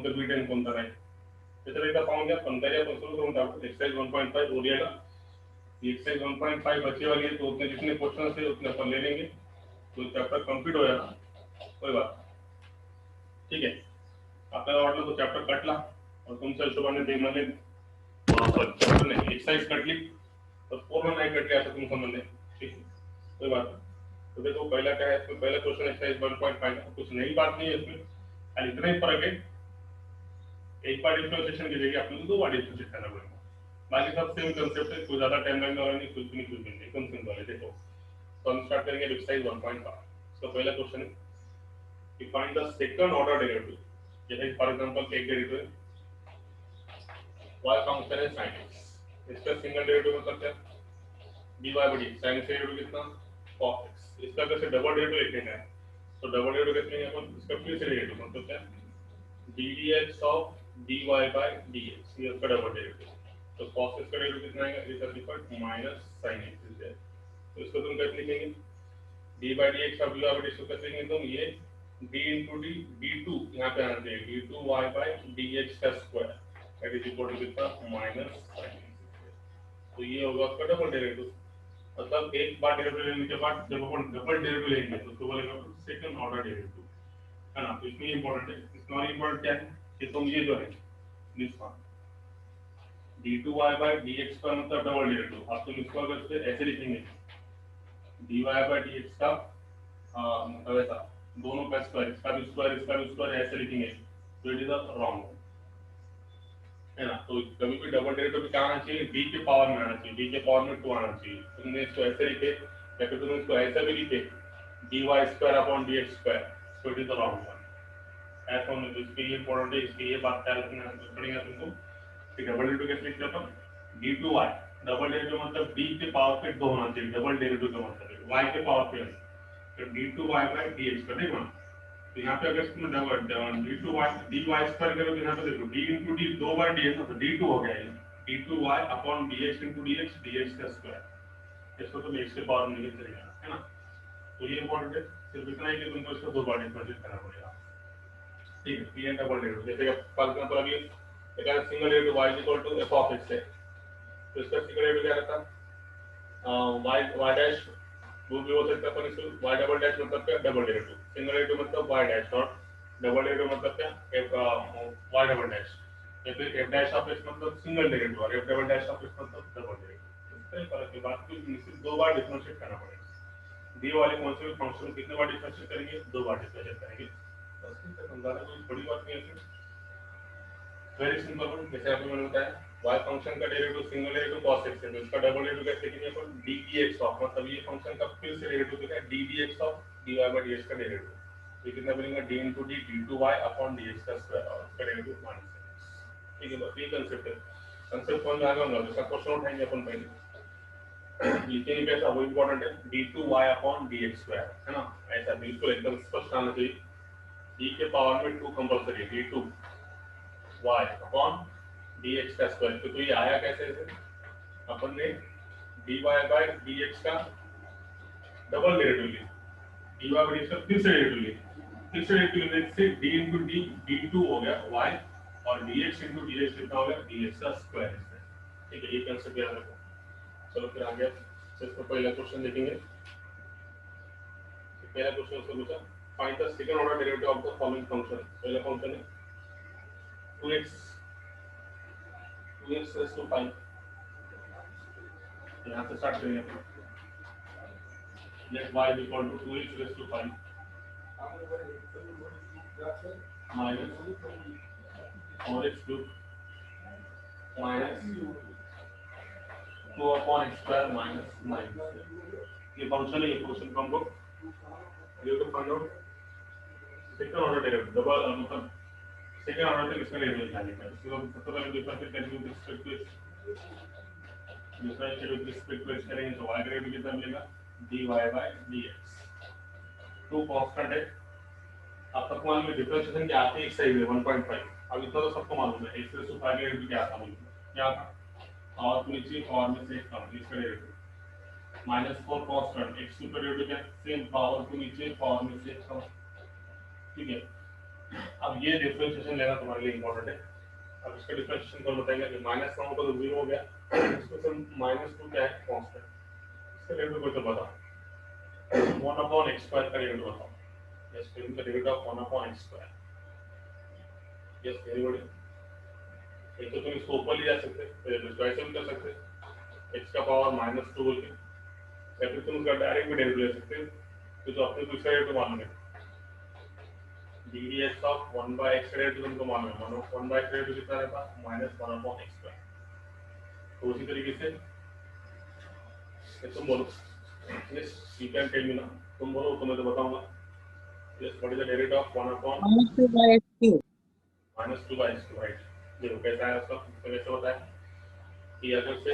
कोणतं बीट आणि कोणतं नाही ते तर एकदा पाहून घ्या. पण तरी आपण सुरू करून टाकू. एक्सरसाइज 1.5 हो जाएगा. ये एक्सरसाइज 1.5 बच्चे वाली है, तो उतने जितने क्वेश्चन थे उतने अपन ले लेंगे, तो चैप्टर कंप्लीट हो जाएगा. कोई बात ठीक आहे. आपल्याला वाटलं तो चॅप्टर कटला और तुमच्या हिशोबाने ते म्हणले चॅप्टर नाही एक्सरसाइज कटली तो पूर्ण नहीं कट गया, तुम समझ लें. ठीक है, कोई बात नहीं. तो देखो पहला क्या है, इसमें पहला क्वेश्चन एक्सरसाइज 1.5 कुछ नई बात नहीं है इसमें, खाली इतना ही फर्क है. एक बार डिफरेंशिएशन की जगह आपको दो बार डिफरेंशिएट करना पड़ेगा. बाकी सब सेम कंसेप्ट है, कोई ज्यादा टाइम लगने वाला नहीं, कुछ भी नहीं, एकदम सिंपल है. देखो तो हम स्टार्ट करेंगे एक्सरसाइज 1.5. तो पहला क्वेश्चन है कि find the second order derivative. जैसे फॉर एग्जांपल एक डेरिवेटिव है y फंक्शन है sin x, इसका सिंगल डेरिवेटिव मतलब क्या, dy by dx. sin x derivative कितना, cos x. इसका कैसे डबल डेरिवेटिव लिखेंगे, तो डबल डेरिवेटिव कैसे लेंगे अपन, इसका फिर से डेरिवेटिव मतलब क्या, ddx of dy by dx, ये इसका डबल डेरिवेटिव. तो cos x का डेरिवेटिव कितना आएगा, is equal minus sin x है. तो इसको तुम कैसे लिखेंगे, d by dx of dy by dx को कैसे लिखेंगे तुम, ये d into d d2 यहाँ पे आना चाहिए, d2y by dx का square that is equal to कितना, माइनस sin x. तो ये होगा उसका डबल डेरिवेटिव. मतलब एक बार डेरिवेटिव लेने के बाद जब अपन डबल डेरिवेटिव लेंगे तो उसको बोलेंगे सेकंड ऑर्डर डेरिवेटिव, है ना. तो इसमें इंपॉर्टेंट है, इसमें और इंपॉर्टेंट क्या है कि तुम ये जो है इसका d2y by dx का मतलब डबल डेरिवेटिव, आप तुम इसको अगर ऐसे लिखेंगे dy by dx का मतलब ऐसा दोनों का स्क्वायर, इसका भी स्क्वायर ऐसे लिखेंगे तो इट इज अ रॉन्ग, है ना. तो कभी भी डबल डेरिवेटिव भी क्या आना चाहिए, d के पावर में आना चाहिए, d के पावर में 2 आना चाहिए. तुमने इसको ऐसे लिखे या फिर तुमने इसको ऐसा भी लिखे dy square upon dx square, so it is the wrong one. ऐसा होने तो इसके ये इंपॉर्टेंट है, इसके ये बात ख्याल रखना पड़ेगा तुमको कि डबल डेरिवेटिव कैसे लिखते हैं अपन, d2y डबल डेरिवेटिव मतलब d के पावर पे 2 होना चाहिए, डबल डेरिवेटिव का मतलब y के पावर पे, तो d2y by dx का देखो. तो यहाँ पे अगर तुम d2y dy स्क्वायर करो तो यहाँ पे देखो d into d 2 बार dx तो d2 हो गया ये d2y upon dx into dx का स्क्वायर. इसको तुम x के पावर में लेके चलेगा, है ना. तो ये इंपॉर्टेंट है, सिर्फ इतना ही कि तुमको इसको 2 बार डिफरेंशिएट करना पड़ेगा. ठीक है, ये डबल डेरिवेटिव. जैसे फॉर एग्जांपल अभी एक single derivative y equal to f of x है, तो इसका सिंगल डेरिवेटिव क्या रहता है, y डैश वो भी हो सकता है, पर इसको y डबल डैश मतलब क्या, डबल डेरिवेटिव. सिंगल डेरिवेटिव मतलब y dash not, double derivative मतलब क्या, f y डबल डैश, या फिर f डैश ऑफ x मतलब सिंगल डेरिवेटिव और f double dash of x मतलब डबल डेरिवेटिव. इसके फर्क के बाद कुछ निश्चित 2 बार डिफरेंशिएट करना पड़ेगा. दी वाले कौन से फंक्शन कितने बार डिफरेंशिएट करेंगे, 2 बार डिफरेंशिएट करेंगे. बस इसका समझाना कोई बड़ी बात नहीं है, वेरी सिंपल वन. जैसे आपको मैंने बताया y फंक्शन का derivative single derivative cos x है, तो इसका डबल डेरिवेटिव कैसे लिखेंगे अपन, ddx ऑफ, मतलब ये फंक्शन का फिर से डेरिवेटिव क्या है, ddx of dy by dx का डेरिवेटिव. तो कितना बनेगा, d into d d2y upon dx का स्क्वायर और इसका डेरिवेटिव माइनस x. ठीक है, बस ये कांसेप्ट है. कांसेप्ट समझ में आ गया होगा. इसका क्वेश्चन उठाएंगे अपन पहले लिखेंगे कैसा, वो इंपॉर्टेंट है, d2y अपॉन dx स्क्वायर, है ना. ऐसा बिल्कुल एकदम स्पष्ट आना चाहिए. d के पावर में 2 कंपलसरी है, d2y अपॉन dx का स्क्वायर. तो ये आया कैसे से, अपन ने dy by dx का डबल डेरिवेटिव लिया, dy by dx का फिर से डेरिवेटिव लिया, फिर से डेरिवेटिव लेने से d into d d2 हो गया y और dx into dx कितना हो गया, dx का स्क्वायर. ठीक है, ये कांसेप्ट याद रखो. चलो फिर आगे इसको पहला क्वेश्चन देखेंगे. पहला क्वेश्चन से पूछा find the second order derivative of the following function. पहला फंक्शन है 2x raised to 5. यहाँ से स्टार्ट करेंगे अपन. Let y is equal to 2x raised to 5 minus 4x cube minus 2 upon x square minus 9. ये function है, ये function को हमको ये तो find out second order derivative, double मतलब सेकंड ऑर्डर तक इसका डेरिवेटिव निकालने का. इसको सबसे पहले डिफरेंशिएट करेंगे with respect to x, differentiate with respect to x करेंगे तो y का डेरिवेटिव कितना मिलेगा, dy by dx. Two constant है. अब तक मालूम है डिफरेंशिएशन क्या आती है, x साइड में 1.5. अब इतना तो सबको मालूम है, x से 5 का डेरिवेटिव क्या आता है, क्या था, और तो नीचे पावर में से कम, इसका डेरिवेटिव -4 कांस्टेंट x का डेरिवेटिव क्या, सेम पावर को नीचे पावर में से कम. ठीक है, अब ये डिफरेंशिएशन लेना तुम्हारे लिए इंपॉर्टेंट है। अब इसका डिफरेंशिएशन कौन बताएगा कि माइनस वन होगा तो जीरो हो गया, इसमें से माइनस टू क्या है, कांस्टेंट, इसका डेरिवेटिव कोई तो बताओ, वन अपॉन एक्स स्क्वायर का डेरिवेटिव बताओ। यस, फिर इनका derivative of one upon x square. Yes, very good. एक तो तुम इसको ऊपर ले जा सकते हो, तो ऐसे भी कर सकते हो, एक्स का पावर माइनस टू बोल के, या फिर तुम उसका डायरेक्ट भी डेरिवेटिव ले सकते हो, तो अपने को इसका डेरिवेटिव मालूम है, ddx of 1 by x rate तुमको मालूम है, 1 by x रेट कितना रहता है, minus one upon x square. तो उसी तरीके से तुम बोलो, yes you can tell me ना, तुम बोलो तो मैं तो बताऊंगा। Yes, what is the derivative of 1 upon -2 by x cube -2 by x, right. देखो कैसा है उसका, तो कैसे होता है कि अगर से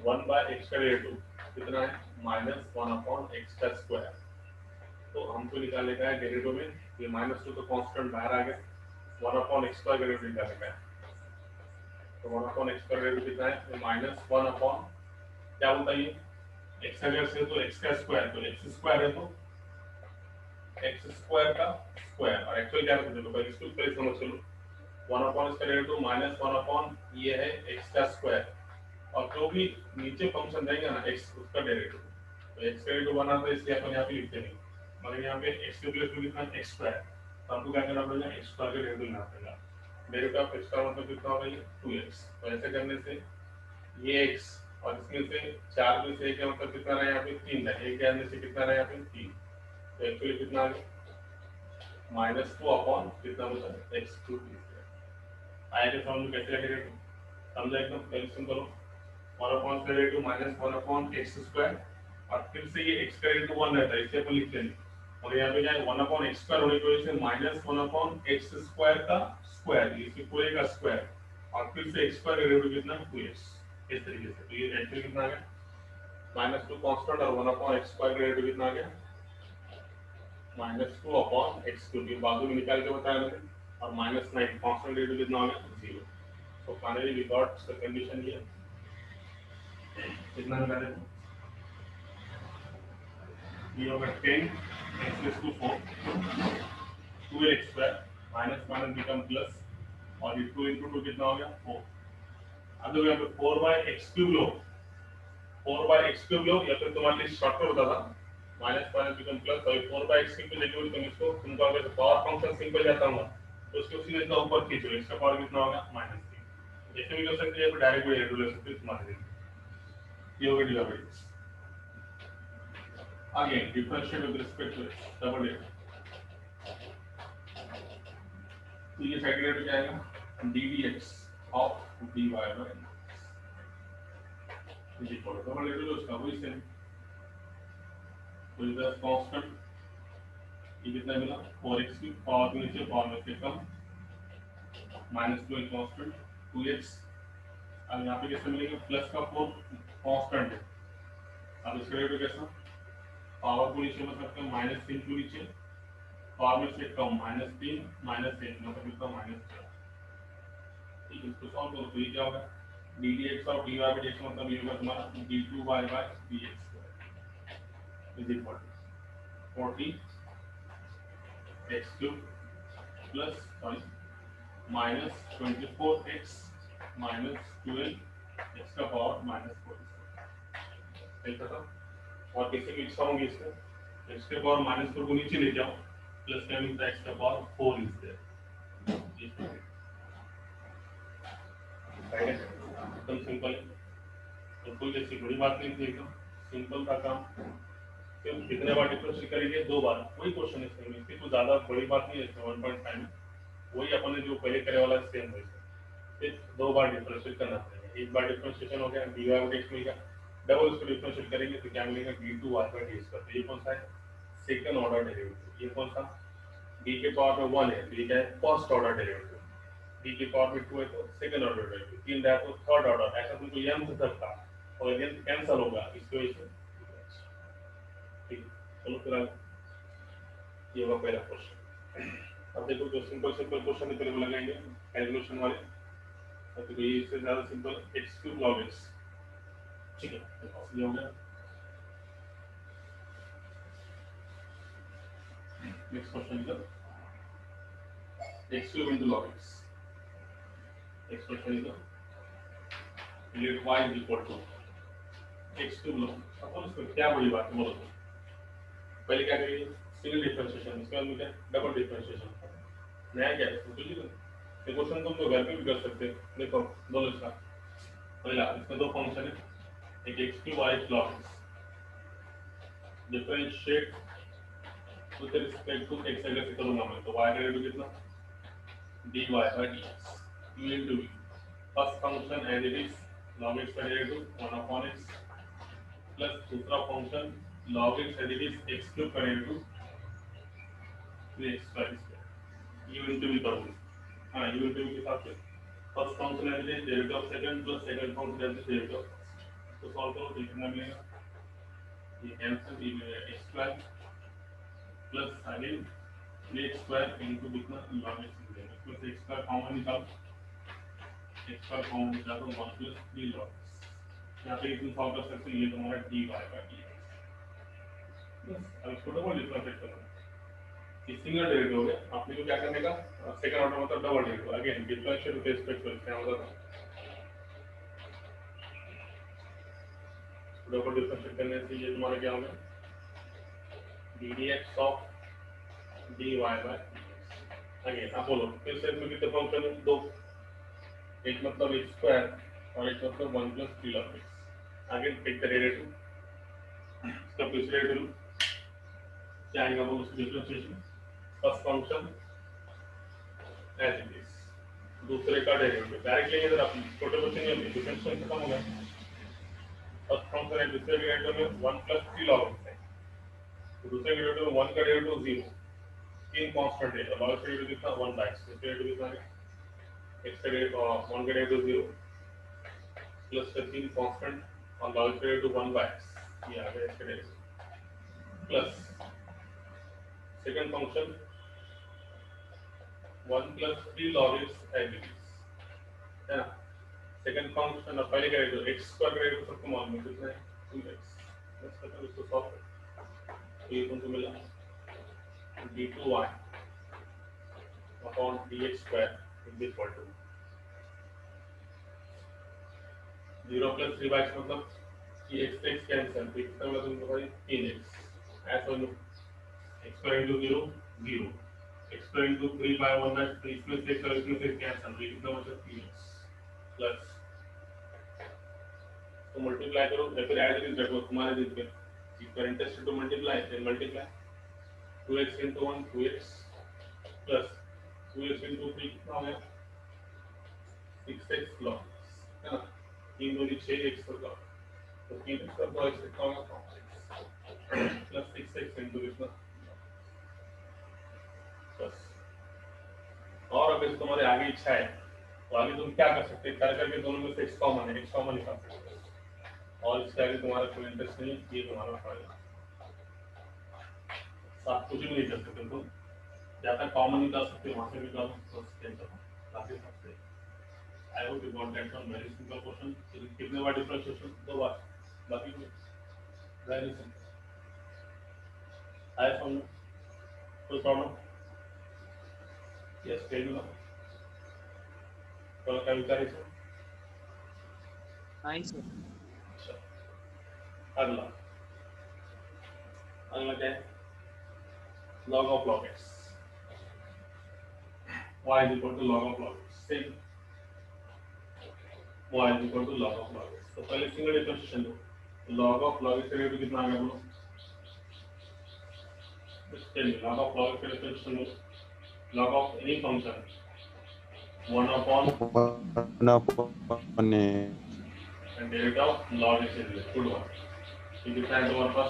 1 by x का डेरिवेटिव कितना है, -1 अपॉन x का स्क्वायर, तो हमको निकालने का है डेरिवेटिव में, ये -2 तो कांस्टेंट बाहर आ गया, 1 अपॉन x स्क्वायर का डेरिवेटिव निकालने का है, तो 1 अपॉन x का डेरिवेटिव कितना है, तो -1 अपॉन क्या होता है ये, x अगर से तो x का स्क्वायर, तो x स्क्वायर है तो x स्क्वायर का स्क्वायर, और एक्चुअली क्या करते हैं इसको पहले समझ चलो, 1 अपॉन इसका डेरिवेटिव -1 अपॉन ये है x का स्क्वायर, और जो भी नीचे फंक्शन रहेगा ना x उसका डेरिवेटिव, तो x का डेरिवेटिव बना था इसलिए अपन यहाँ पे लिखते नहीं, मगर यहाँ पे x के प्लेस में कितना x स्क्वायर, तो हमको क्या करना पड़ेगा, x स्क्वायर का डेरिवेटिव लेना पड़ेगा। डेरिवेटिव ऑफ x का मतलब कितना होगा, ये 2x, तो ऐसे करने से ये x, और इसमें से 4 में से एक का मतलब कितना रहा, यहाँ पे 3 है, एक जानने से कितना रहा यहाँ पे 3, तो एक्चुअली कितना आ गया, -2 अपॉन कितना बचा, एक्स क्यूब। आया के समझ में कैसे लगेगा, समझा एकदम, कैलकुलेशन करो, 1 अपॉन का डेरिवेटिव -1 अपॉन एक्स स्क्वायर, और फिर से ये x का डेरिवेटिव 1 रहता है, इसे अपन लिखते हैं, और यहाँ पे क्या है 1 अपॉन एक्स स्क्वायर होने की वजह से -1 अपॉन एक्स स्क्वायर का स्क्वायर, इसके पूरे का स्क्वायर, और फिर से x स्क्वायर का डेरिवेटिव कितना 2x, इस तरीके से। तो ये एक्चुअली कितना आ गया, -2 कांस्टेंट, और 1 अपॉन एक्स स्क्वायर का डेरिवेटिव कितना आ गया, -2 अपॉन एक्स क्यूब, ये बाजू में निकाल के बताया मैंने, और -9 कांस्टेंट डेरिवेटिव कितना हो गया, 0। So finally we got the condition here. कितना निकाले थे? ये होगा 10 x raised to 4, 2x square minus minus become plus, और ये 2 into 2 कितना हो गया 4। अब देखो यहाँ पे 4 by x cube low, 4 by x cube लो, या फिर तुम्हारे लिए शॉर्टकट होता था minus minus become plus, तो 4 by x cube पे देखो तुम इसको, तुमको अगर पावर फंक्शन सिंपल जाता होगा तो उसको सीधे इसका ऊपर खींचो, इसका पावर कितना होगा -3। ऐसे भी कर सकते हैं, डायरेक्ट भी ले सकते हो तुम्हारे लिए, ये हो गया derivative. Again, differentiate with respect to x, double it. तो ये सेकंड डेरिवेटिव क्या आएगा, ddx of dy by is equal to double derivative उसका वही सेम, तो इधर कांस्टेंट ये कितना मिला 4x की पावर के नीचे पावर में से कम, -2 कांस्टेंट 2x, अब यहाँ पे कैसे मिलेगा, प्लस का 4 कांस्टेंट है, अब इसका डेरिवेटिव कैसा, पावर को नीचे मत रखते हैं, -3 को नीचे, पावर में से कम, -3 -1 मतलब कितना -4। ठीक है, इसको सॉल्व करो तो ये क्या होगा, ddx of dy by dx मतलब ये होगा तुम्हारा d2y by dx is equal to 40 x cube plus -24x -12 x का पावर -47। सही था, और कैसे मिक्स होंगे इसको, x के पावर -4 को नीचे ले जाओ, प्लस क्या मिलता है, x का पावर 4 इज देयर, एकदम सिंपल है, तो कोई ऐसी बड़ी बात नहीं थी, एकदम सिंपल था काम। फिर कितने बार डिफरेंशिएट करेंगे, 2 बार, वही क्वेश्चन है इसमें, इसकी तो ज्यादा बड़ी बात नहीं है इसमें, 1.5 में वही अपन ने जो पहले करे वाला सेम है, फिर 2 बार डिफरेंशिएट करना पड़ेगा, एक बार डिफरेंशिएशन हो गया dy by dx मिल गया, डबल उसको डिफरेंशिएट करेंगे तो क्या मिलेगा, d2y by dx का, तो ये कौन सा है, सेकंड ऑर्डर डेरिवेटिव, ये कौन सा, d के पावर में 1 है तो ये क्या है, फर्स्ट ऑर्डर डेरिवेटिव, d के पावर में 2 है तो सेकंड ऑर्डर डेरिवेटिव, 3 है तो थर्ड ऑर्डर, ऐसा तुमको ये नहीं सकता, और अगेन कैंसिल होगा इसकी वजह से। ठीक है, चलो फिर ये होगा पहला क्वेश्चन। अब देखो जो सिंपल सिंपल क्वेश्चन है पहले लगाएंगे कैलकुलेशन वाले, तो ये इससे ज्यादा simple x cube log x, ठीक है, ये हो गया। नेक्स्ट क्वेश्चन इधर x cube into log x expression is let y is equal to x cube log। अब इसमें क्या बड़ी बात है बोलो तो? पहले क्या करेंगे सिंगल डिफरेंशिएशन, इसके बाद में क्या डबल डिफरेंशिएशन। नया क्या है इसमें कुछ नहीं। ये क्वेश्चन तुम तो घर पे भी कर सकते हो। देखो बोलो इसका पहला, इसमें दो फंक्शन है, एक x cube और x log x, differentiate with respect to x अगर से करूंगा मैं तो y का वैल्यू कितना dy by dx u into v। First function as it is log x का डेरिवेटिव 1 upon x प्लस दूसरा function log x as it is x cube का derivative 3x square u into v करूंगा। हाँ u into v के साथ first function as it is derivative of second plus second function as it is derivative of, तो solve करो तो कितना मिलेगा, ये कैंसिल, ये मिलेगा x square plus again 3x square into कितना log x मिलेगा। इसमें से x स्क्वायर कॉमन निकालो, x स्क्वायर कॉमन निकालो 1 प्लस 3 log x। यहाँ पे इसमें सॉल्व कर सकते हैं, ये तुम्हारा dy by dx। बस अब इसको डबल डिफरेंशिएट करो, ये सिंगल डेरिवेटिव हो गया। आपने को क्या करने का सेकंड ऑर्डर मतलब double derivative, again differentiate with respect to क्या होगा, डबल डिफरेंशिएट करने से ये तुम्हारा क्या होगा ddx of dy by dx। Again आप बोलो फिर से इसमें कितने फंक्शन है, दो, एक मतलब x स्क्वायर और एक मतलब 1 plus 3 log x। Again take the derivative, इसका दूसरा डेरिवेटिव क्या आएगा वो उसकी differentiation, first function as it is, दूसरे का डेरिवेटिव डायरेक्ट लेंगे अगर आप छोटे बच्चे में डिफरेंशिएशन खत्म हो गया। फर्स्ट फंक्शन है, दूसरे डेरिवेटिव में 1 प्लस 3 log x है, तो दूसरे डेरिवेटिव में 1 का डेरिवेटिव 0, तीन कांस्टेंट है, तो log x का डेरिवेटिव कितना 1 बाय x, दूसरे डेरिवेटिव कितना है x का डेरिवेटिव 1 का डेरिवेटिव 0 प्लस का तीन कांस्टेंट और log x का डेरिवेटिव 1 बाय x, ये आ गया x का derivative plus second function 1 plus 3 log x as it is, है ना। सेकंड फंक्शन और पहले का डेरिवेटिव x स्क्वायर का डेरिवेटिव सबको मालूम है कितना है 2x। बस खत्म, इसको सॉल्व कर, ये तुमको मिला d2y upon dx square is equal to 0 plus 3 by x मतलब कि x से x कैंसिल, तो कितना मिला तुमको भाई 3x, ऐसा लो x square into 0 0, x square into 3 by 1 by 3, इसमें से x और इसमें से कैंसिल, तो कितना बचा 3x प्लस, तो मल्टीप्लाई करो या फिर ऐड इज रखो तुम्हारे दिन पे, equal interest to multiply, then multiply 2x into 1 2x plus 2x into 3 कितना हो गया 6x log, है ना, 3 दूनी 6x होगा, तो 3x का log x कितना होगा 5x प्लस 6x into कितना बस। और अगर तुम्हारे आगे इच्छा है तो आगे तुम क्या कर सकते हैं, कर करके दोनों में से x कॉमन है, x कॉमन निकाल सकते हो, और इसके आगे तुम्हारा कोई इंटरेस्ट नहीं, ये तुम्हारा फायदा। आप कुछ भी नहीं कर सकते, तुम ज्यादा कॉमन निकाल सकते हो, वहां से निकालो तो काफी सकते। आई hope you got that one, very simple question. कितने बार डिफरेंशिएशन, दो बार, बाकी वेरी सिंपल। आई समझ कोई problem, yes tell me now, तो क्या विचार है सर? नहीं सर। अच्छा, अगला अगला क्या है, log of log x, y is equal to log of log x, same y is equal to log of log x। तो पहले single differentiation low, log of log x का डेरिवेटिव कितना आ गया बोलो, चलिए log of log x का differentiation low, log of any function 1 upon and derivative of log x is equal to 1, तो कितना है तुम्हारे पास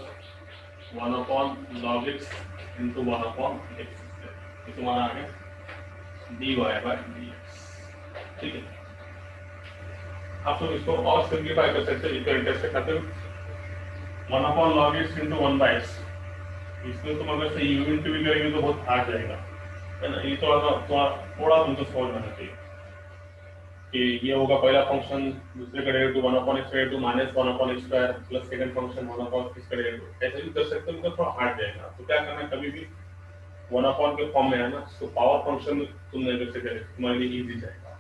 1 upon log x into 1 upon x, ये तुम्हारा आ गया dy by dx, ठीक है। आप लोग इसको और सिंप्लीफाई कर सकते हैं, इक्वल इंटरेस्ट से खाते हो 1 upon log x into 1 by x, इसमें तुम अगर से u into v करेंगे तो बहुत हार्ड जाएगा, है ना। ये थोड़ा तुमको समझ में आना चाहिए कि ये होगा पहला फंक्शन, दूसरे का डेरिवेटिव 1 upon x का derivative minus 1 upon x square plus second function 1 upon x का डेरिवेटिव, ऐसे भी कर सकते हो, तो थोड़ा हार्ड जाएगा। तो क्या करना है, कभी भी वन अपॉन के फॉर्म में है ना, तो पावर फंक्शन तुमने अगर से करे तुम्हारे लिए इजी जाएगा।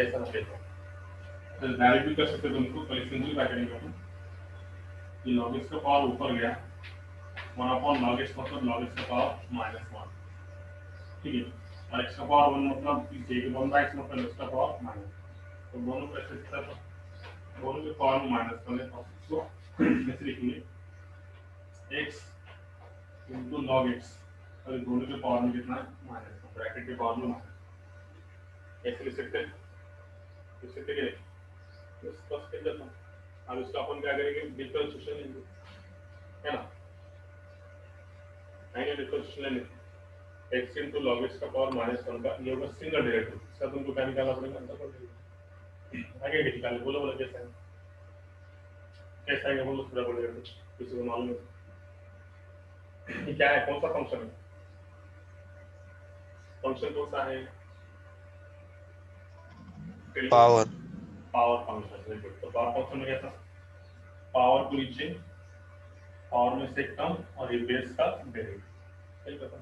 ऐसा ना देखो, तो डायरेक्ट भी कर सकते हो तुमको, पहले सिंपलीफाई करेंगे हम। ये log x का पावर ऊपर गया, वन अपॉन log x मतलब log x का पावर -1, ठीक है। और x का पावर 1 मतलब नीचे के 1/x मतलब x का पावर माइनस, तो दोनों को ऐसे लिखता था, दोनों के पावर में -1 है, तो ऐसे लिखेंगे x into log x, और दोनों के पावर में कितना है -1, ब्रैकेट के पावर में माइनस, ऐसे लिख सकते हैं, लिख सकते हैं तो स्पष्ट कर देता हूँ। अब इसका अपन क्या करेंगे, डिफरेंशिएशन लेंगे, है ना, आएंगे डिफरेंशिएशन लेने, x into log x का पावर -1 का ये होगा सिंगल डेरिवेटिव, इसका तुमको क्या निकालना पड़ेगा, डबल डेरिवेटिव। आगे निकालो, बोलो बोलो कैसे है, कैसे आएगा बोलो, डबल डेरिवेटिव किसी को मालूम है ये क्या है, कौन सा फंक्शन है, फंक्शन कौन सा है, पावर पावर फंक्शन है। तो पावर फंक्शन में कैसा, पावर को नीचे, पावर में से टर्म और ये बेस का डेरिवेटिव, सही पता,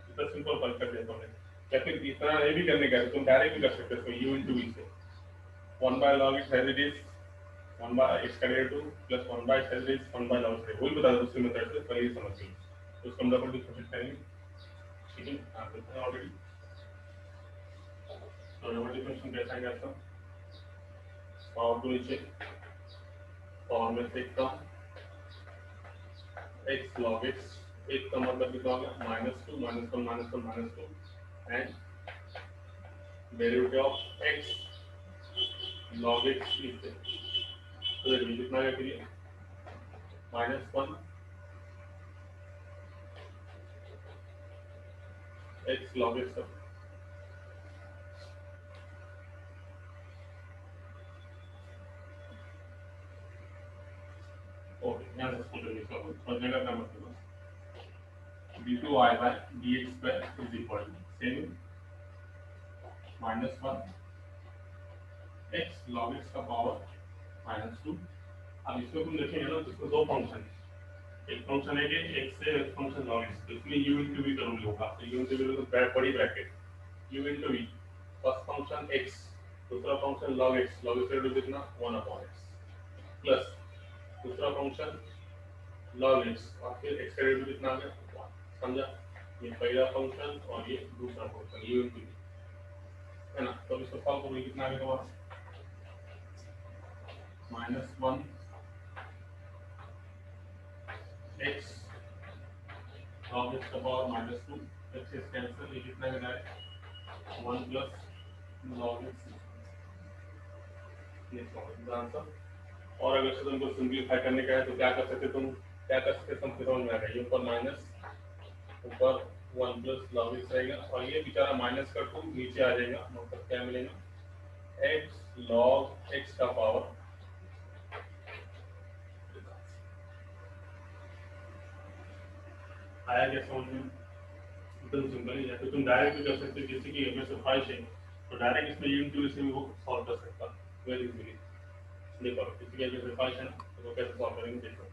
इतना सिंपल फर्क कर दिया तुमने। या फिर इतना नहीं भी करने का, तुम डायरेक्ट भी कर सकते हो, u into v से 1/log x as it is 1/x का derivative plus 1/x as it is 1/log x, वही बता दो दूसरी मेथड से, पहले समझ लीजिए। तो उसको हम डबल डिफरेंशिएट करेंगे, ठीक है, आप देखते हैं ऑलरेडी। तो डबल डिफरेंशिएशन कैसा आएगा आपका, पावर को नीचे, पावर में से टर्म x log x, एक का मतलब कितना होगा -2 -1 -1 -2 and derivative of x log x is, तो ये कितना है फिर ये -1 x log x, ओके यहाँ से समझ लीजिए, सब समझने का क्या मतलब है, d2y by dx square is equal to same -1 x log x का पावर -2। अब इसमें तुम देखेंगे ना, तो इसमें दो फंक्शन, एक फंक्शन है कि x से एक फंक्शन log x, तो इसमें u into v करोगे होगा, तो u into v तो बड़ी bracket u into v, first function x, दूसरा फंक्शन log x का वैल्यू कितना 1/x, प्लस दूसरा फंक्शन log x और फिर x का वैल्यू कितना आ गया 1, समझा, ये पहला फंक्शन और ये दूसरा फंक्शन u into v, है ना। तो इसको सॉल्व करोगे कितना आ गया तुम्हारा -1 x log x का पावर -2, x से कैंसिल, ये कितना बना है 1 प्लस log x, ये आंसर। और अगर से तुमको सिंपलीफाई करने का है तो क्या कर सकते तुम, क्या कर सकते तुम समझ में आ गया, ये ऊपर माइनस, ऊपर 1 प्लस log x रहेगा, और ये बेचारा माइनस का 2 नीचे आ जाएगा, मतलब क्या मिलेगा x log x का पावर, आया क्या समझ में, एकदम सिंपल है। या फिर तुम डायरेक्ट भी कर सकते हो, जैसे कि हमें सफाइश है तो डायरेक्ट इसमें u into से भी वो सॉल्व कर सकता है वेरी इजीली। देखो किसी के अगर सफाइश है ना, तो वो कैसे सॉल्व करेंगे, देखो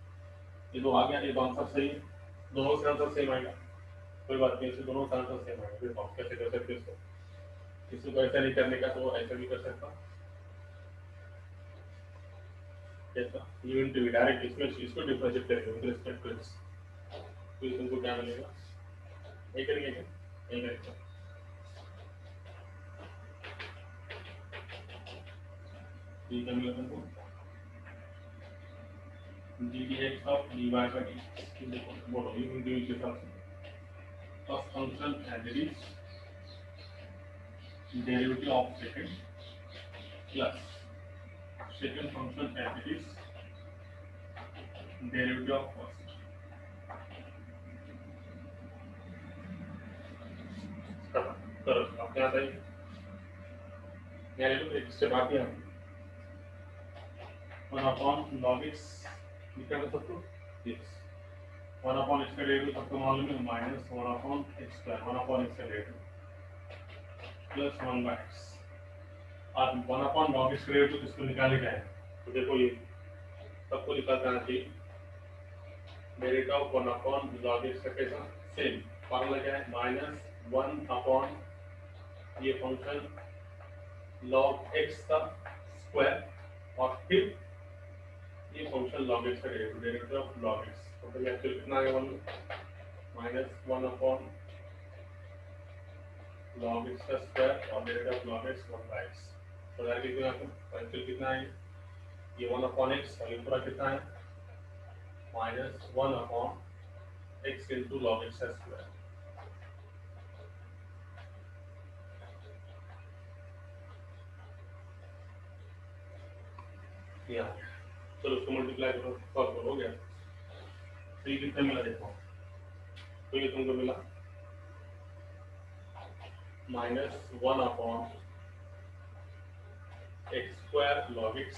ये तो आ गया, ये तो आंसर सही है, दोनों से आंसर सेम आएगा, कोई बात नहीं, इससे दोनों से आंसर सेम आएगा। देखो आप कैसे कर सकते हो इसको, किसी को ऐसा नहीं करने का तो ऐसा भी कर सकता, कैसा u into v डायरेक्ट इसमें इसको डिफरेंशिएट करेंगे विद रिस्पेक्ट टू x, तो तुमको क्या मिलेगा, ये करेंगे क्या, ये करेंगे, ये क्या मिलेगा तुमको ddx of dy by dx, देखो बोलो u into v के साथ first function as it is derivative of second plus second function as it is derivative of first, करो अपने आता है यहाँ ले लो, एक स्टेप आती है 1 log x लिखा है सबको, yes 1 x का डेरिवेटिव सबको मालूम है -1/x स्क्वायर, 1/x का डेरिवेटिव प्लस 1/x, और 1/log x का डेरिवेटिव किसको निकालेगा है, तो देखो ये सबको निकाल करना चाहिए, डेरिवेटिव ऑफ 1/log x का कैसा सेम फॉर्मूला क्या है, -1 ये फंक्शन log x का स्क्वायर और फिर ये फंक्शन log x का डेरिवेटिव ऑफ log x, तो फिर एक्चुअली कितना आ गया, -1 log x का स्क्वायर और derivative of log x 1/x, तो डायरेक्टली कितना आपको एक्चुअली कितना है, ये 1/x और ये पूरा कितना है -1/x into log x का स्क्वायर। यहाँ चलो उसको मल्टीप्लाई करो, सॉल्व करो, हो गया। तो ये कितना मिला देखो, तो ये तुमको मिला -1/x² log x,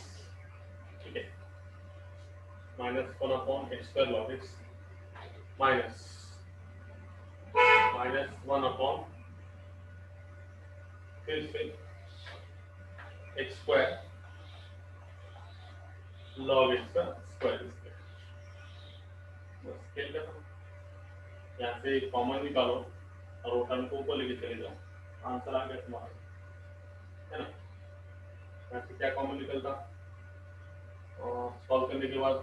ठीक है, -1/x² log x माइनस -1 फिर से x² log x का स्क्वायर, बस खेल खत्म। यहाँ से कॉमन निकालो और वो टर्म को ऊपर लेके चले जाओ, आंसर आ गया तुम्हारा, है ना। यहाँ से क्या कॉमन निकलता, सॉल्व करने के बाद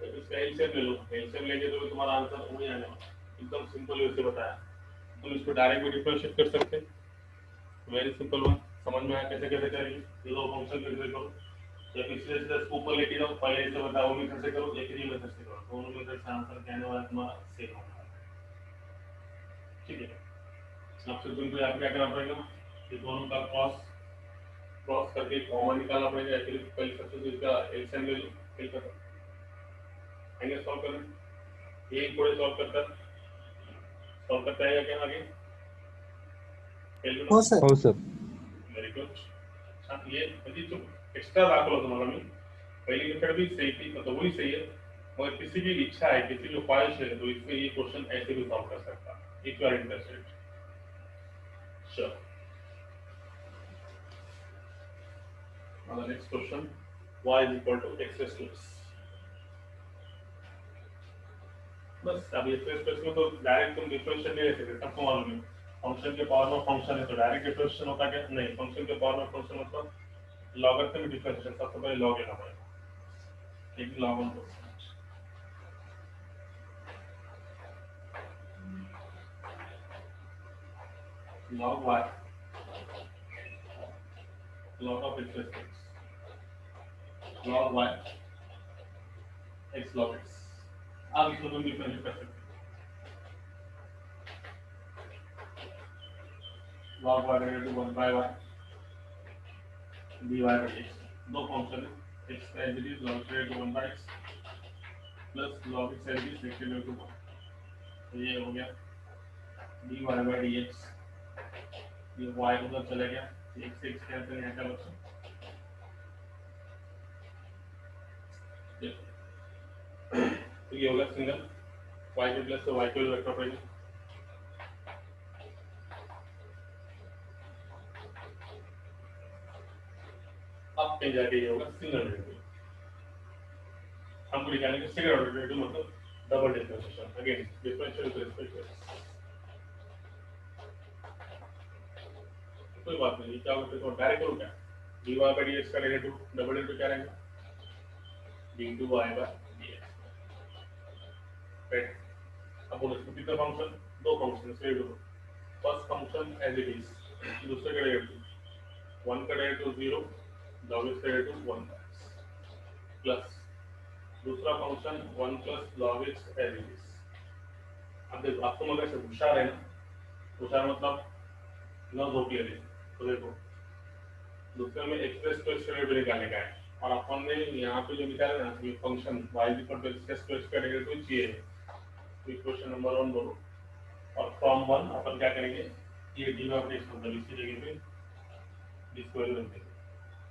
इसका एलसीएम ले लो, एलसीएम लेंगे तो तुम्हारा आंसर वही आने वाला, एकदम सिंपल वैसे बताया। तुम इसको डायरेक्ट भी डिफरेंशिएट कर सकते, वेरी सिंपल वन, समझ में आया कैसे कैसे करेंगे, ये दो फंक्शन कैसे करो, या पिछले स्टेप को ऊपर लेके जाओ, पहले इसे बताओ वो मेथड से करो, एक ही मेथड से करो, दोनों मेथड से आंसर क्या आने वाला तुम्हारा सेम होगा, ठीक है। अब फिर तुमको यहाँ क्या करना पड़ेगा, ये दोनों का क्रॉस करके कॉमन निकालना पड़ेगा, एक्चुअली पहले सबसे तो इसका एलसीएम ले लो, फिर करो आएंगे सॉल्व करने, ये थोड़े सॉल्व करता है क्या आगे, हो सर वेरी गुड। अच्छा ये अभी तो एक्स्ट्रा दाखिला तुम्हारा में पहली मेथड भी सही थी, तो वही सही है, मगर किसी की इच्छा है, किसी की ख्वाहिश है, तो इसमें ये क्वेश्चन ऐसे भी सॉल्व कर सकता है, if you are interested. Sure, now the next question, y is equal to x raised to x, बस अब x raised to x में तो डायरेक्ट तुम डिफरेंशिएट नहीं ले सकते, सबको मालूम है, फंक्शन के पावर में फंक्शन है तो डायरेक्ट डिफरेंशिएशन होता है क्या, नहीं, फंक्शन के पावर में फंक्शन मतलब लॉगरिथम डिफरेंशिएशन, सबसे पहले लॉग लेना पड़ेगा, एक log 1 log y log of x raised to x log y x log x, अब इसको तुम डिफरेंशिएट कर सकते हो, log y equal to 1/y dy by x, दो फंक्शन है, x का as it is log equal to 1/x plus log x as it is x equal to 1, तो ये हो गया dy by dx, ये y उधर चला गया, x से x कैंसिल यहाँ का बचा, तो ये होगा सिंगल y के प्लस से y को वेक्टर पड़ेगा, अब कहीं जाके ये होगा सिंगल डेरिवेटिव, हमको निकालने के सेकंड ऑर्डर डेरिवेटिव मतलब double differentiation, again differential with respect to x, कोई बात नहीं, क्या होगा तो डायरेक्ट करो क्या, dy by dx का डेरिवेटिव डबल डेरिवेटिव क्या रहेगा, d2y by dx, राइट। अब बोलो इसको कितने फंक्शन, दो फंक्शन से दो, first function as it is, दूसरे का डेरिवेटिव 1 का डेरिवेटिव 0 log x का डेरिवेटिव 1 प्लस दूसरा function 1 plus log x as it is. अब देखो आपको मगर से होशियार है ना, होशियार मतलब न दो क्लियर है, तो देखो दूसरे में x प्लस को इसका डेरिवेटिव निकालने का है, और अपन ने यहाँ पे जो निकाला ना ये function y equal to x plus का डेरिवेटिव चाहिए, तो इक्वेशन नंबर 1 बोलो, और फ्रॉम 1 अपन क्या करेंगे, ये dy by dx मतलब इसकी जगह पे इसको वैल्यू रख देंगे,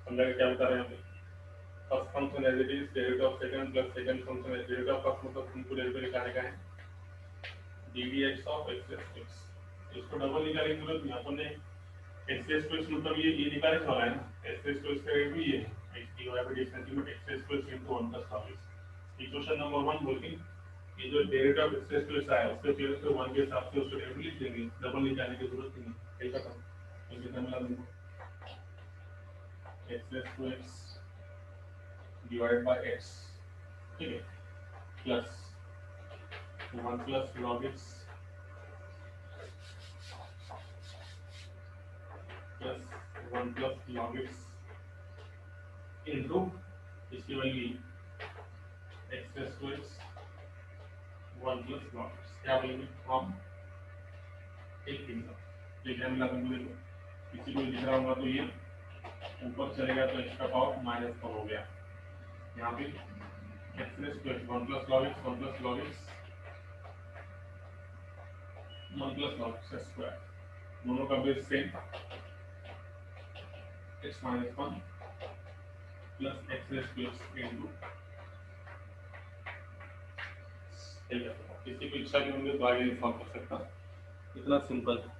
समझा क्या बता रहे हैं हम, first function as it is derivative of second plus second function as derivative of first, मतलब तुमको डेरिवेटिव निकालने का है ddx of x plus x, इसको डबल निकालने की जरूरत नहीं, अपन ने x प्लस x मतलब ये निकालने वाला है ना, x प्लस x का डेरिवेटिव ये है x dy by dx ultimate x plus x into 1 plus log x, equation number 1 बोल के ये जो derivative of x raise to x आया उसके फिर से 1 के हिसाब से उसको डेरिवेटिव लिख देंगे, डबल निकालने की जरूरत नहीं है, यही खत्म। तो कितना मिला तुमको x raise to x divide by x, ठीक है, plus 1 plus log x plus 1 plus log x into इसकी value x raise to x 1 plus log x, क्या बोलेंगे फ्रॉम एक फिंगर, ये क्या मिला तुमको, देखो किसी को दिख रहा होगा तो ये ऊपर चलेगा तो एक्स का पावर माइनस पर हो गया, यहाँ पे x raise to x 1 plus log x 1 plus log x 1 plus log x square, दोनों का base same x minus 1 plus x raise to x into, ठीक है, किसी को इच्छा नहीं होंगे तो आगे सॉल्व कर सकता, इतना सिंपल है।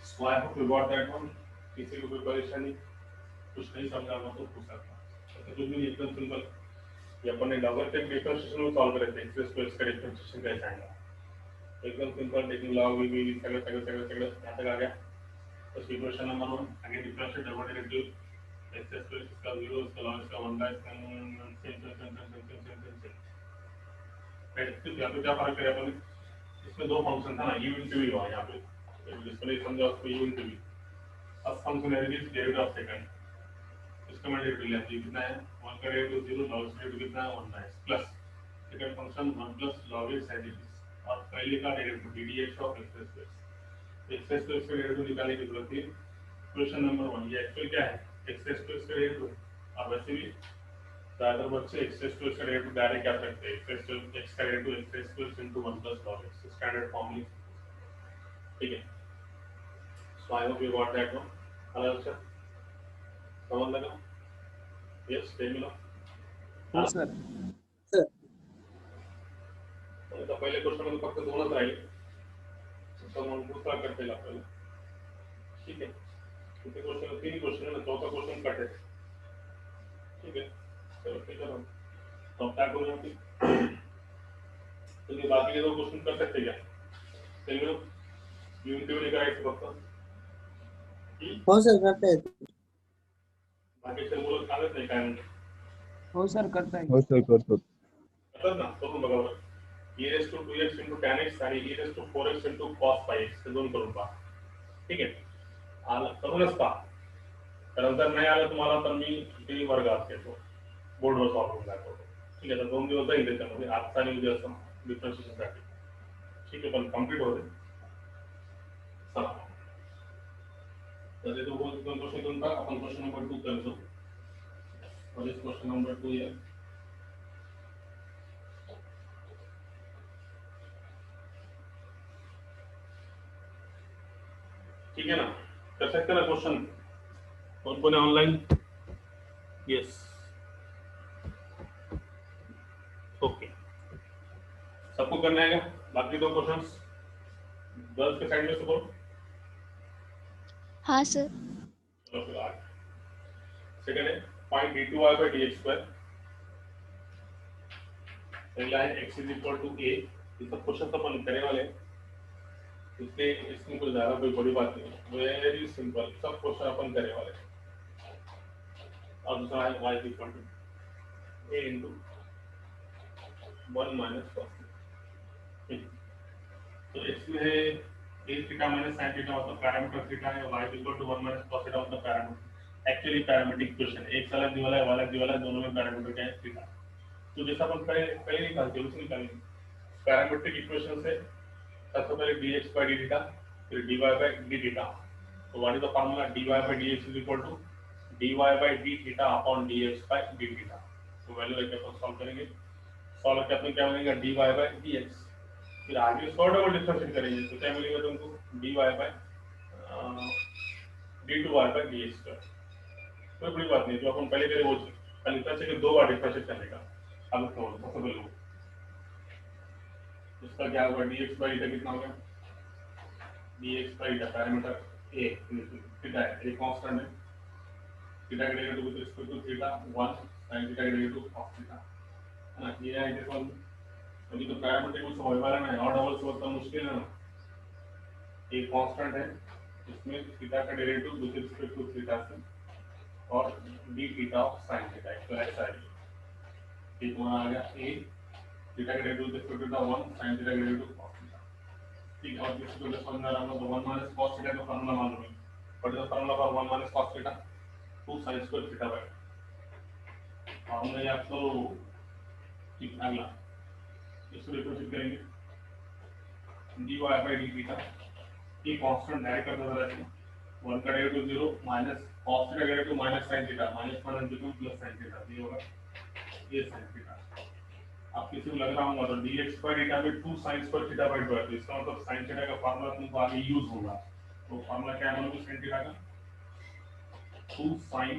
So I hope you got that one. किसी को कोई परेशानी कुछ नहीं समझा हो तो पूछ सकता, तो कुछ भी एकदम सिंपल, ये अपन ने लॉगरिथमिक डिफरेंशिएशन में सॉल्व करे थे, एक्स रेज़ टू एक्स का डिफरेंशिएशन कैसे आएगा, एकदम सिंपल, टेकिंग लॉग वी सगळे यहाँ तक आ गया। तो इक्वेशन नंबर 1 आगे differentiate double derivative x raise to x का 0 इसका लॉग इसका 1 बाय सेम यहाँ पे क्या फर्क है, अपन इसमें दो फंक्शन था ना, u इंटू v हुआ यहाँ पे, जिसको समझा उसको u इंटू v, अब फंक्शन है डेरिवेटिव ऑफ सेकंड, इसका मैं डेरिवेटिव लिया कितना है 1 का डेरिवेटिव 0 log इसका डेरिवेटिव कितना है 1 by plus second function 1 plus log x है और पहले का derivative ddx of x raise to x, x raise to x का डेरिवेटिव निकालने की जरूरत है। क्वेश्चन नंबर 1 ये एक्चुअल क्या है x रेज़ टू x का डेरिवेटिव, अब वैसे भी ज्यादातर बच्चे x रेज़ टू x का डेरिवेटिव डायरेक्ट क्या करते हैं, x रेज़ टू x का derivative x raise to x into 1 plus log x standard form में, ठीक है। So I hope you got that one, hello sir समझ लगा, यस टेमिला हो सर। तो पहिले क्वेश्चन मध्ये फक्त दोनच राहिले, तो म्हणून दुसरा कट केला आपल्याला, ठीक आहे, किती क्वेश्चन, तीन क्वेश्चन है ना, चौथा क्वेश्चन कट है, ठीक है, चलो ठीक है, तो क्या करूँ अभी, तो ये बाकी के दो क्वेश्चन कर सकते क्या, चलिए यूनिटी वाले करायचे फक्त, हो सर करते हैं। बाकी सर बोलत सांगत नाही काय म्हणते, हो सर करता है। हो सर करतो. करतात ना, करून बघा बरं, e raised to 2x into tan x आणि e raised to 4x into cos pi x हे दोन करून पहा, ठीक आहे, आलं करूनच पहा, कारण जर नाही आलं तुम्हाला तर मी किती वर्गात घेतो, बोर्डवर सॉल्व करून दाखवतो, ठीक आहे, तर 2 दिवस जाईल त्याच्यामध्ये, आजचा आणि उद्याचा डिफरन्शिएशनसाठी, ठीक आहे, पण कम्प्लीट होते, चला तर ते दोन क्वेश्चन करून पहा, आपण क्वेश्चन नंबर 2 करतो, और इस क्वेश्चन नंबर 2 है, ठीक है ना, कर सकते ना क्वेश्चन, कौन है ऑनलाइन, यस ओके, सबको करना है, बाकी दो क्वेश्चंस गर्ल्स के साइड में से बोलो, हाँ सर। चलो फिर आगे, सेकंड है find d2y by dx square, पहला है x is equal to a, ये सब क्वेश्चन अपन करने वाले हैं, इसलिए इसमें कोई ज़्यादा कोई बड़ी बात नहीं है, वेरी सिंपल, सब क्वेश्चन अपन करने वाले हैं, और दूसरा है y is equal to a into 1 minus cos, तो इसमें है a theta minus sin theta मतलब पैरामीटर थीटा है, y is equal to 1 minus cos theta मतलब पैरामीटर, एक्चुअली पैरामीट्रिक इक्वेशन है, एक साल दी वाला है, वाला दी वाला है, दोनों में पैरामीटर क्या है थीटा, तो जैसा अपन पहले निकालते हैं उसे निकालेंगे, पैरामीट्रिक इक्वेशन से सबसे पहले dx by d थीटा, फिर dy by d थीटा, तो what is the formula, dy by dx is equal to dy by d theta upon dx by d theta, तो वैल्यू लेके अपन सॉल्व करेंगे, solve करके अपन क्या मिलेगा dy by dx, फिर आगे इसको डबल डिफरेंशिएट करेंगे तो क्या मिलेगा तुमको dy by d2y by dx square, कोई बड़ी बात नहीं, जो अपन पहले करे वो खाली इतना चाहिए दो बार डिफरेंशिएट करने का, अब तो पॉसिबल हो, इसका क्या होगा dx by d कितना होगा, dx by d parameter a theta है, एक कांस्टेंट है, थीटा का derivative with respect to theta 1 sin theta का डेरिवेटिव cos थीटा, है ना, ये है इक्वल अभी तो पैरामीटर कुछ समझ वाला नहीं, और डबल सोचना मुश्किल है ना। एक कांस्टेंट है, इसमें थीटा का derivative with respect to theta से और d theta of sine theta, तो ऐसा है। ठीक होना आ गया ए थीटा का derivative with respect to theta 1 sine theta का डेरिवेटिव cos थीटा। ठीक है, और इसको जो समझना रहा हूं तो 1 माइनस cos थीटा का फार्मूला मालूम है, but the formula for 1 minus cos theta 2 sin square theta by formula याद करो। ठीक, अगला इसको डिफरेंशिएट करेंगे dy by d थीटा, ये कांस्टेंट ऐड करना जरा इसमें, 1 का डेरिवेटिव 0 माइनस cos थीटा का derivative minus sin theta, minus minus become plus sin theta, ये होगा ये sin थीटा। आप किसी को लग रहा होगा तो dx by थीटा में 2 sin स्क्वायर थीटा बाय 2 है, तो इसका मतलब sin थीटा का फार्मूला तुमको आगे यूज होगा। तो फार्मूला क्या है मतलब sin थीटा का 2 sin